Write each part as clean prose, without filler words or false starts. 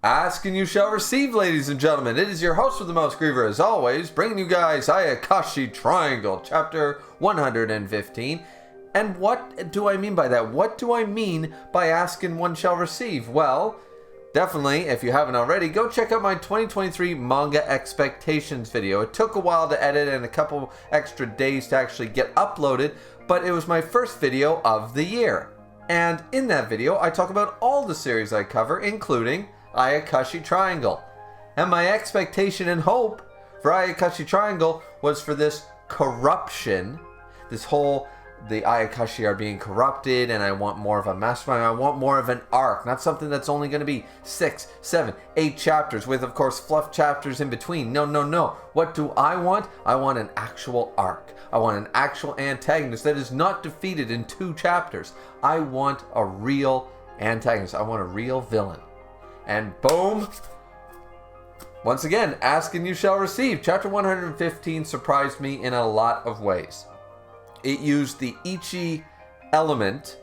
Ask and you shall receive, ladies and gentlemen. It is your host with the most, Griever, as always, bringing you guys Ayakashi Triangle, chapter 115. And what do I mean by that? What do I mean by ask and one shall receive? Well, definitely, if you haven't already, go check out my 2023 manga expectations video. It took a while to edit and a couple extra days to actually get uploaded, but it was my first video of the year. And in that video, I talk about all the series I cover, including Ayakashi Triangle. And my expectation and hope for Ayakashi Triangle was for this corruption, the Ayakashi are being corrupted, and I want more of a mastermind. I want more of an arc, not something that's only going to be 6, 7, 8 chapters with, of course, fluff chapters in between. No. What do I want? I want an actual arc. I want an actual antagonist that is not defeated in 2 chapters. I want a real antagonist. I want a real villain. And boom, once again, ask and you shall receive. Chapter 115 surprised me in a lot of ways. It used the Ichi element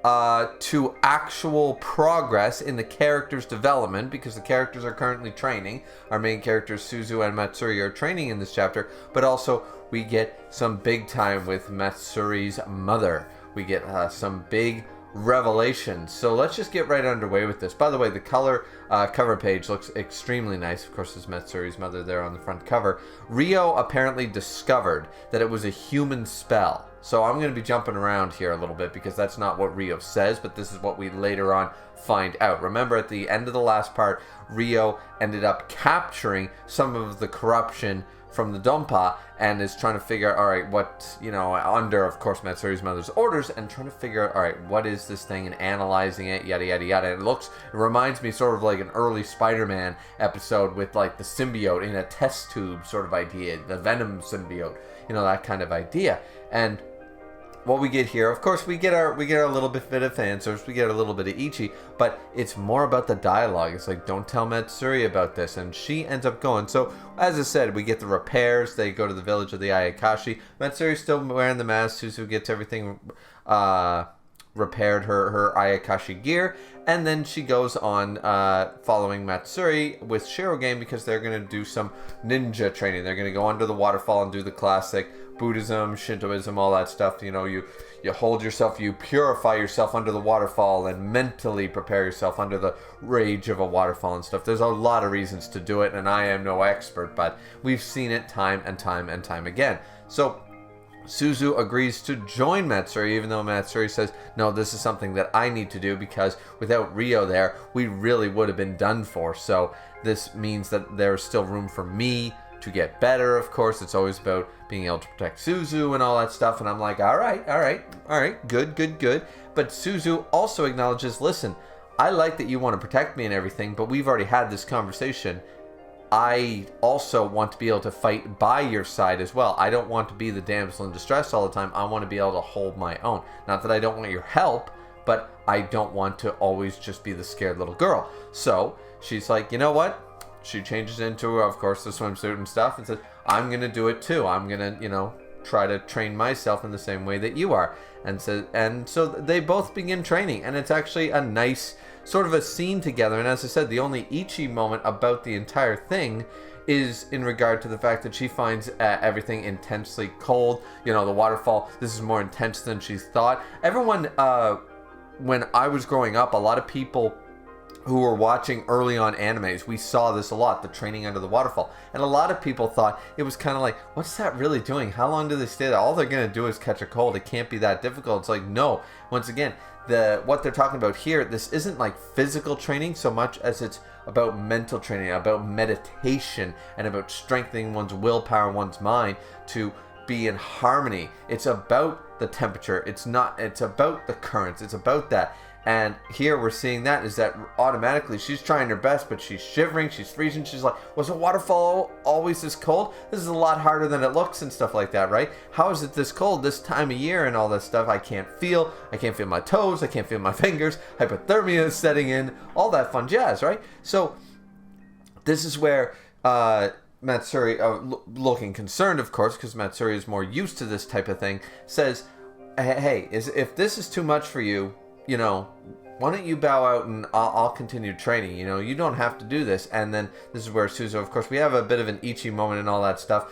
to actual progress in the character's development, because the characters are currently training. Our main characters, Suzu and Matsuri, are training in this chapter, but also we get some big time with Matsuri's mother. We get some big revelations. So let's just get right underway with this. By the way, the cover page looks extremely nice. Of course, there's Matsuri's mother there on the front cover. Ryo apparently discovered that it was a human spell. So I'm going to be jumping around here a little bit because that's not what Ryo says, but this is what we later on find out. Remember, at the end of the last part, Ryo ended up capturing some of the corruption from the Donpa and is trying to figure out, all right, what, under, of course, Matsuri's mother's orders, and trying to figure out, all right, what is this thing, and analyzing it, yada, yada, yada. And it reminds me sort of like an early Spider-Man episode with, like, the symbiote in a test tube sort of idea, the Venom symbiote, that kind of idea. And what we get here, of course, we get our little bit of fan service, we get a little bit of Ichi, but it's more about the dialogue. It's like, don't tell Matsuri about this, and she ends up going. So, as I said, we get the repairs. They go to the village of the Ayakashi. Matsuri's still wearing the mask. Suzu gets everything repaired, her Ayakashi gear, and then she goes on following Matsuri with Shirogane because they're going to do some ninja training. They're going to go under the waterfall and do the classic Buddhism, Shintoism, all that stuff. You hold yourself, you purify yourself under the waterfall and mentally prepare yourself under the rage of a waterfall and stuff. There's a lot of reasons to do it, and I am no expert, but we've seen it time and time again. So Suzu agrees to join Matsuri, even though Matsuri says, no, this is something that I need to do because without Ryo there, we really would have been done for. So this means that there's still room for me to get better. Of course, it's always about being able to protect Suzu and all that stuff. And I'm like, all right, good. But Suzu also acknowledges, listen, I like that you want to protect me and everything, but we've already had this conversation. I also want to be able to fight by your side as well. I don't want to be the damsel in distress all the time. I want to be able to hold my own. Not that I don't want your help, but I don't want to always just be the scared little girl. So she's like, you know what? She changes into, of course, the swimsuit and stuff and says, I'm going to do it too. I'm going to, try to train myself in the same way that you are. And so they both begin training, and it's actually a nice sort of a scene together. And as I said, the only Ichi moment about the entire thing is in regard to the fact that she finds everything intensely cold. The waterfall, this is more intense than she thought. Everyone, when I was growing up, a lot of people who were watching early on animes, we saw this a lot, the training under the waterfall. And a lot of people thought it was kind of like, what's that really doing? How long do they stay there? All they're going to do is catch a cold. It can't be that difficult. It's like, no. Once again, what they're talking about here, this isn't like physical training so much as it's about mental training, about meditation, and about strengthening one's willpower, one's mind to be in harmony. It's about the temperature. It's about the currents. It's about that. And here we're seeing that is that automatically she's trying her best, but she's shivering, she's freezing. She's like, was a waterfall always this cold? This is a lot harder than it looks and stuff like that, right? How is it this cold this time of year and all this stuff? I can't feel my toes, I can't feel my fingers, hypothermia is setting in, all that fun jazz, right? So this is where Matsuri, looking concerned, of course, because Matsuri is more used to this type of thing, says, hey, if this is too much for you, why don't you bow out and I'll continue training? You know, you don't have to do this. And then this is where Suzu, of course, we have a bit of an Ichi moment and all that stuff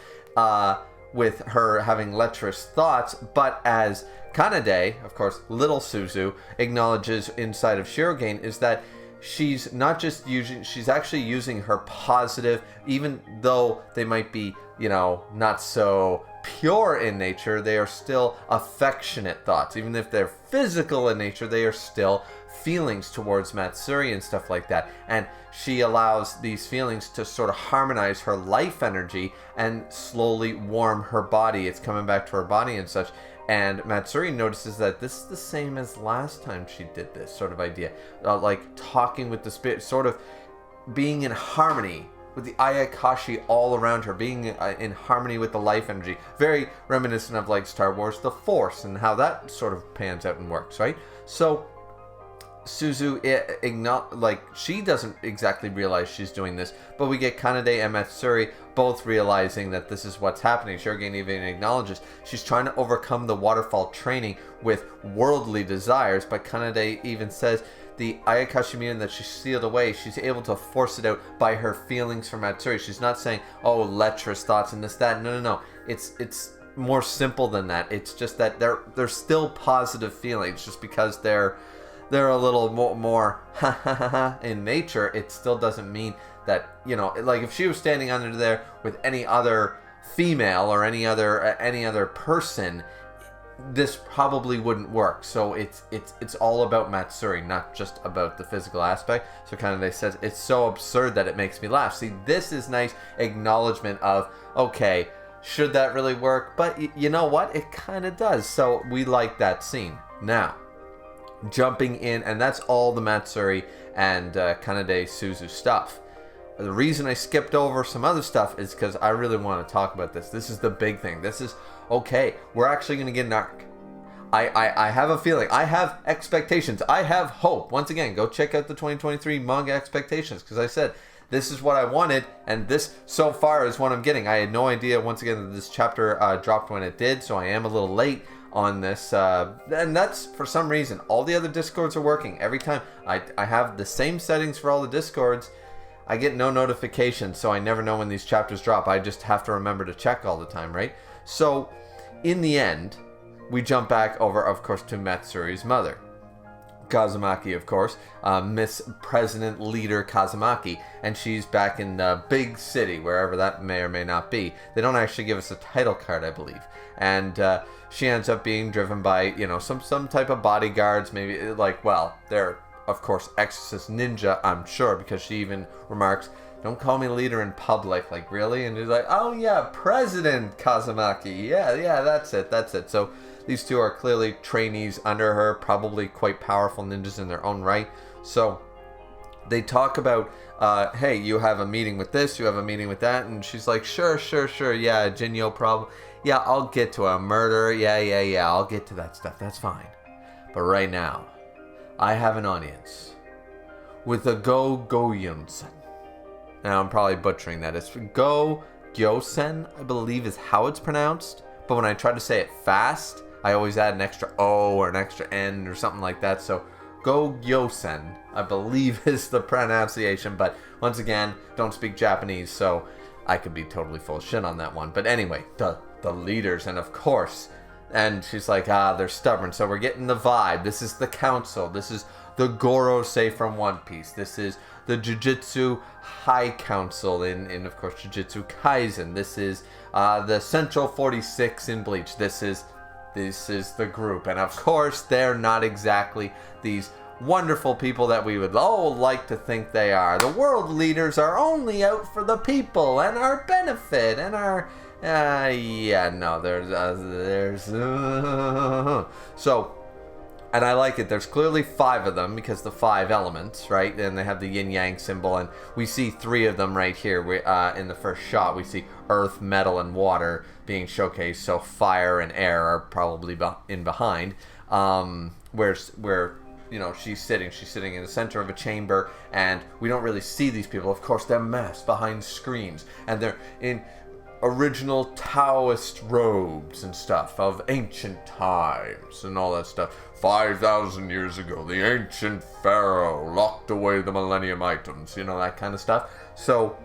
with her having lecherous thoughts. But as Kanade, of course, little Suzu, acknowledges inside of Shirogane is that she's not just using, she's actually using her positive, even though they might be, you know, not so pure in nature, they are still affectionate thoughts. Even if they're physical in nature, they are still feelings towards Matsuri and stuff like that. And she allows these feelings to sort of harmonize her life energy and slowly warm her body. It's coming back to her body and such. And Matsuri notices that this is the same as last time she did this sort of idea. Like talking with the spirit, sort of being in harmony with the Ayakashi all around her, being in harmony with the life energy. Very reminiscent of like Star Wars The Force and how that sort of pans out and works, right? So Suzu, she doesn't exactly realize she's doing this, but we get Kanade and Matsuri both realizing that this is what's happening. Shirogane even acknowledges she's trying to overcome the waterfall training with worldly desires, but Kanade even says the Ayakashi meaning that she sealed away, she's able to force it out by her feelings for Matsuri. She's not saying, oh, lecherous thoughts and this, that. No. It's more simple than that. It's just that they're still positive feelings, just because they're a little more in nature. It still doesn't mean that, you know, like if she was standing under there with any other female or any other person, this probably wouldn't work. So it's all about Matsuri, not just about the physical aspect. So Kanade says it's so absurd that it makes me laugh. See, this is nice acknowledgement of, okay, should that really work? But you know what? It kind of does. So we like that scene. Now, jumping in, and that's all the Matsuri and Kanade Suzu stuff. The reason I skipped over some other stuff is because I really want to talk about this. This is the big thing. This is, okay, we're actually going to get an arc. I have a feeling. I have expectations. I have hope. Once again, go check out the 2023 manga expectations, because I said this is what I wanted, and this so far is what I'm getting. I had no idea, once again, that this chapter dropped when it did, so I am a little late on this, and that's for some reason. All the other Discords are working. Every time I have the same settings for all the Discords, I get no notifications, so I never know when these chapters drop. I just have to remember to check all the time, right? So, in the end, we jump back over, of course, to Matsuri's mother. Kazumaki, of course, Miss President Leader Kazumaki, and she's back in the big city, wherever that may or may not be. They don't actually give us a title card, I believe. And she ends up being driven by, you know, some type of bodyguards, maybe, like, well, they're, of course, exorcist ninja, I'm sure, because she even remarks, don't call me leader in public. Like, really? And he's like, oh yeah, President Kazumaki. Yeah, that's it. So these two are clearly trainees under her, probably quite powerful ninjas in their own right. So they talk about, hey, you have a meeting with this, you have a meeting with that, and she's like, sure, yeah, Jinyo problem. Yeah, I'll get to a murder, yeah, I'll get to that stuff, that's fine. But right now, I have an audience with a Go-Goyunsen. Now, I'm probably butchering that. It's Go-Gyosen, I believe is how it's pronounced. But when I try to say it fast, I always add an extra O or an extra N or something like that. So, Go-Gyosen, I believe is the pronunciation. But once again, don't speak Japanese, so I could be totally full of shit on that one. But anyway, the leaders, and of course, and she's like, they're stubborn. So we're getting the vibe. This is the council. This is the Gorosei from One Piece. This is the Jujutsu High Council in of course, Jujutsu Kaisen. This is the Central 46 in Bleach. This is the group. And of course, they're not exactly these wonderful people that we would all like to think they are. The world leaders are only out for the people and our benefit and our... there's... So... And I like it. There's clearly 5 of them because the 5 elements, right? And they have the yin-yang symbol. And we see 3 of them right here. In the first shot, we see earth, metal, and water being showcased. So fire and air are probably in behind. Where you know, she's sitting in the center of a chamber. And we don't really see these people. Of course, they're masked behind screens. And they're in original Taoist robes and stuff of ancient times and all that stuff. 5,000 years ago, the ancient pharaoh locked away the millennium items, that kind of stuff. So,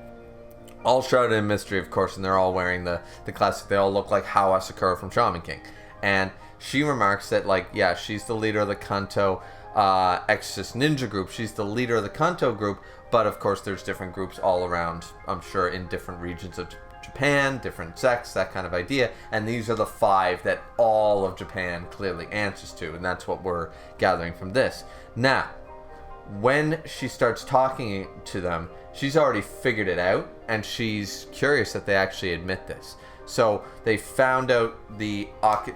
all shrouded in mystery, of course, and they're all wearing the classic. They all look like Hao Asakura from Shaman King. And she remarks that, she's the leader of the Kanto Exorcist Ninja group. She's the leader of the Kanto group, but of course there's different groups all around, I'm sure, in different regions of Japan, different sects, that kind of idea. And these are the 5 that all of Japan clearly answers to, and that's what we're gathering from this. Now, when she starts talking to them, she's already figured it out, and she's curious that they actually admit this. So they found out the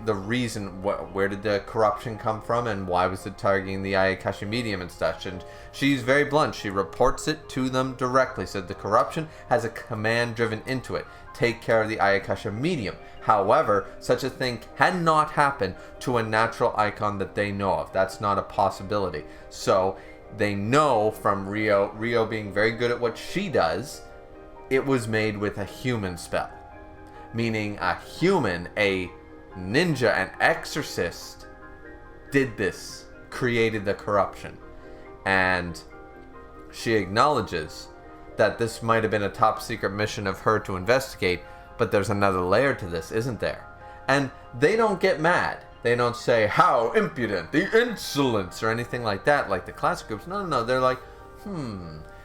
reason, where did the corruption come from, and why was it targeting the Ayakashi medium and such. And she's very blunt. She reports it to them directly. Said the corruption has a command driven into it. Take care of the Ayakashi medium. However, such a thing cannot happen to a natural icon that they know of. That's not a possibility. So they know from Rio being very good at what she does, it was made with a human spell. Meaning a human, a ninja, an exorcist, did this, created the corruption. And she acknowledges that this might have been a top secret mission of her to investigate, but there's another layer to this, isn't there? And they don't get mad. They don't say, how impudent, the insolence, or anything like that, like the classic groups. No. They're like,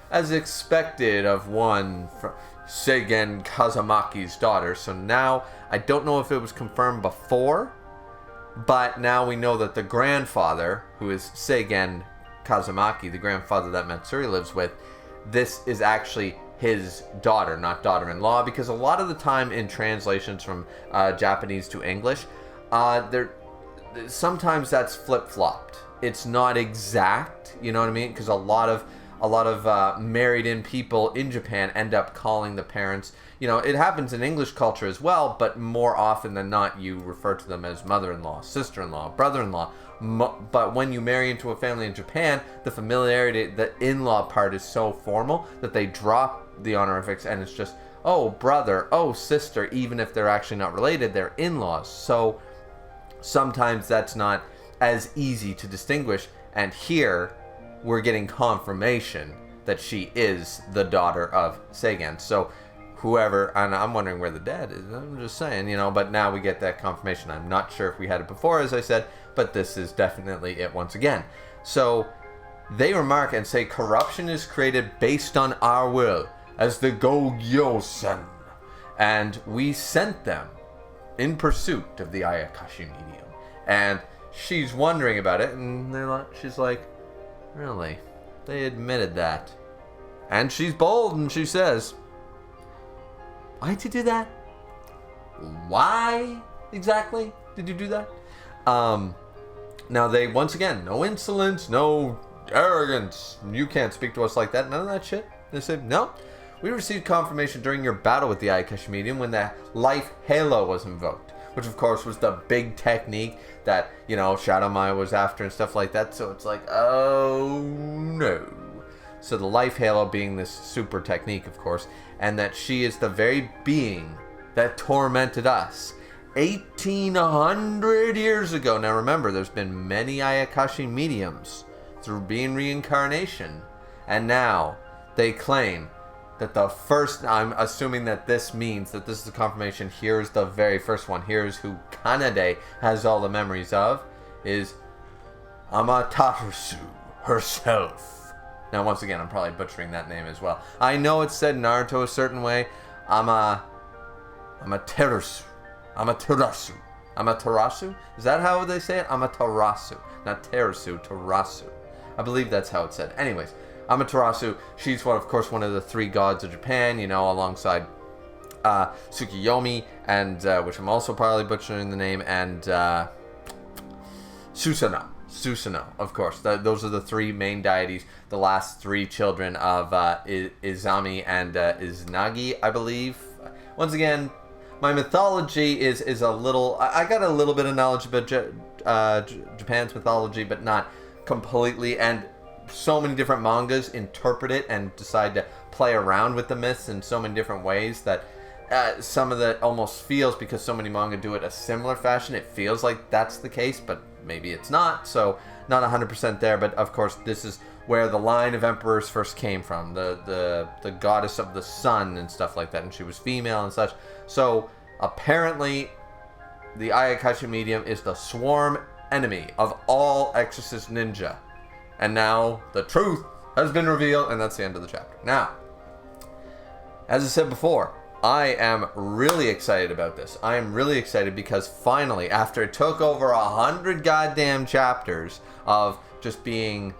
as expected of one from Seigen Kazamaki's daughter. So now, I don't know if it was confirmed before, but now we know that the grandfather, who is Seigen Kazamaki, the grandfather that Matsuri lives with, this is actually his daughter, not daughter-in-law, because a lot of the time in translations from Japanese to English, sometimes that's flip-flopped. It's not exact, you know what I mean? Because a lot of married-in people in Japan end up calling the parents, it happens in English culture as well, but more often than not, you refer to them as mother-in-law, sister-in-law, brother-in-law. But when you marry into a family in Japan, the familiarity, the in-law part is so formal that they drop the honorifics, and it's just, oh, brother, oh, sister, even if they're actually not related, they're in-laws. So sometimes that's not as easy to distinguish, and here we're getting confirmation that she is the daughter of Seigen. So whoever, and I'm wondering where the dad is, I'm just saying, but now we get that confirmation. I'm not sure if we had it before, as I said, but this is definitely it once again. So they remark and say, corruption is created based on our will, as the Gogyo-sen, and we sent them in pursuit of the Ayakashi medium. And she's wondering about it, and she's like, really? They admitted that. And she's bold, and she says, why'd you do that? Why exactly did you do that? Now they, once again, no insolence, no arrogance. You can't speak to us like that. None of that shit. They said, no. We received confirmation during your battle with the Ayakashi medium when the life halo was invoked, which of course was the big technique that, Shadow Maya was after and stuff like that. So it's like, oh no. So the life halo being this super technique, of course, and that she is the very being that tormented us 1,800 years ago. Now remember, there's been many Ayakashi mediums through being reincarnation, and now they claim that the first, I'm assuming that this means that this is the confirmation, here's the very first one, here's who Kanade has all the memories of, is Amaterasu herself. Now once again, I'm probably butchering that name as well. I know it's said Naruto a certain way. Amaterasu. Amaterasu? Is that how they say it? Amaterasu. Not Terasu, Terasu. I believe that's how it's said. Anyways, Amaterasu, she's one of the 3 gods of Japan, alongside Tsukiyomi, and which I'm also probably butchering the name, and Susanoo. Susanoo, of course. Those are the 3 main deities, the last 3 children of Izami and Izanagi, I believe. Once again, my mythology is a little... I got a little bit of knowledge about Japan's mythology, but not completely, and so many different mangas interpret it and decide to play around with the myths in so many different ways that some of the almost feels, because so many manga do it a similar fashion, it feels like that's the case, but maybe it's not. So not 100% there, but of course this is where the line of emperors first came from, the goddess of the sun and stuff like that, and she was female and such. So apparently the Ayakashi medium is the sworn enemy of all exorcist ninja, and now the truth has been revealed, and that's the end of the chapter. Now, as I said before, I am really excited about this. I am really excited because finally, after it took over 100 goddamn chapters of just being,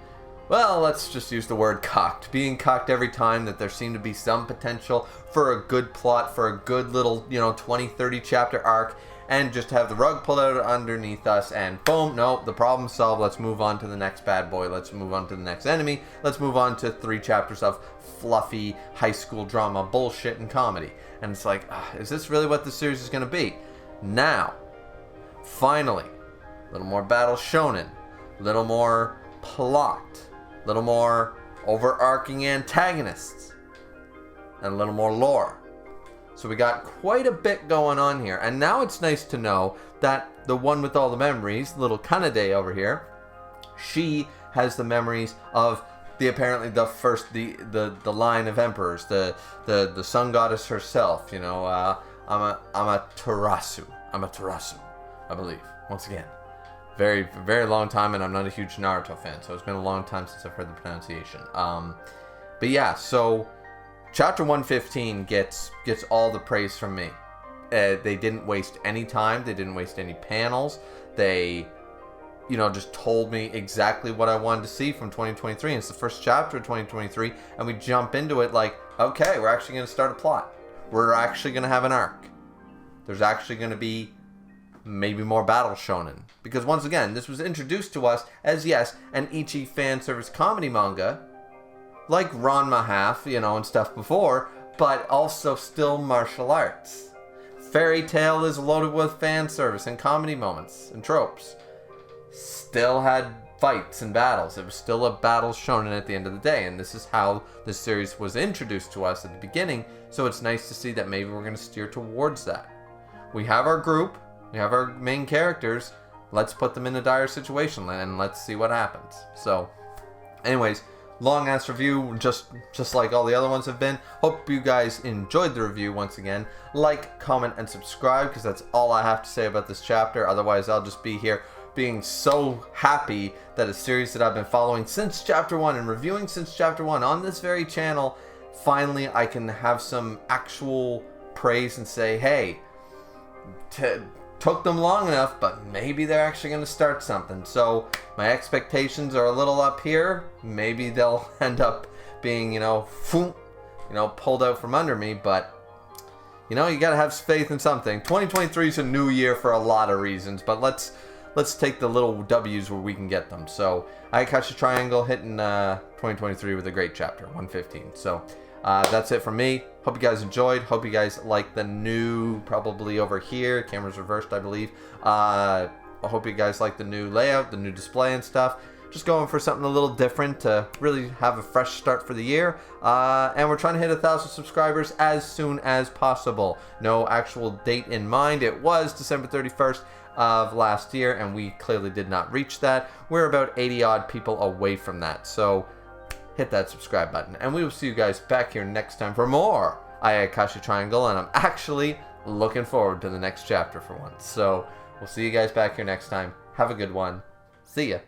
well, let's just use the word cucked. Being cucked every time that there seemed to be some potential for a good plot, for a good little, 20, 30 chapter arc, and just have the rug pulled out underneath us, and boom, nope, the problem's solved. Let's move on to the next bad boy. Let's move on to the next enemy. Let's move on to 3 chapters of fluffy high school drama bullshit and comedy. And it's like, is this really what this series is going to be? Now, finally, a little more battle shonen, a little more plot, a little more overarching antagonists, and a little more lore. So we got quite a bit going on here. And now it's nice to know that the one with all the memories, little Kanade over here, she has the memories of apparently the first, the line of emperors, the sun goddess herself, Amaterasu, I believe. Once again, very, very long time, and I'm not a huge Naruto fan, so it's been a long time since I've heard the pronunciation. But yeah, so Chapter 115 gets all the praise from me. They didn't waste any time. They didn't waste any panels. They, just told me exactly what I wanted to see from 2023. And it's the first chapter of 2023, and we jump into it like, okay, we're actually going to start a plot. We're actually going to have an arc. There's actually going to be maybe more battle shonen. Because once again, this was introduced to us as, yes, an Ichi fan service comedy manga, like Ranma Half, and stuff before, but also still martial arts. Fairy Tail is loaded with fan service and comedy moments and tropes. Still had fights and battles. It was still a battle shonen at the end of the day, and this is how this series was introduced to us at the beginning, so it's nice to see that maybe we're going to steer towards that. We have our group, we have our main characters, let's put them in a dire situation, and let's see what happens. So, anyways, long ass review, just like all the other ones have been. Hope you guys enjoyed the review once again. Like, comment, and subscribe, because that's all I have to say about this chapter. Otherwise, I'll just be here being so happy that a series that I've been following since chapter 1 and reviewing since chapter 1 on this very channel, finally I can have some actual praise and say, hey, took them long enough, but maybe they're actually going to start something. So my expectations are a little up here. Maybe they'll end up being, pulled out from under me, but you gotta have faith in something. 2023 is a new year for a lot of reasons, but let's take the little W's where we can get them. So Ayakashi Triangle hitting 2023 with a great chapter, 115. So that's it from me. Hope you guys enjoyed. Hope you guys like the new, probably over here, camera's reversed, I believe. I hope you guys like the new layout, the new display and stuff. Just going for something a little different to really have a fresh start for the year. And we're trying to hit 1,000 subscribers as soon as possible. No actual date in mind. It was December 31st of last year, and we clearly did not reach that. We're about 80 odd people away from that. So hit that subscribe button, and we will see you guys back here next time for more Ayakashi Triangle, and I'm actually looking forward to the next chapter for once. So we'll see you guys back here next time. Have a good one. See ya.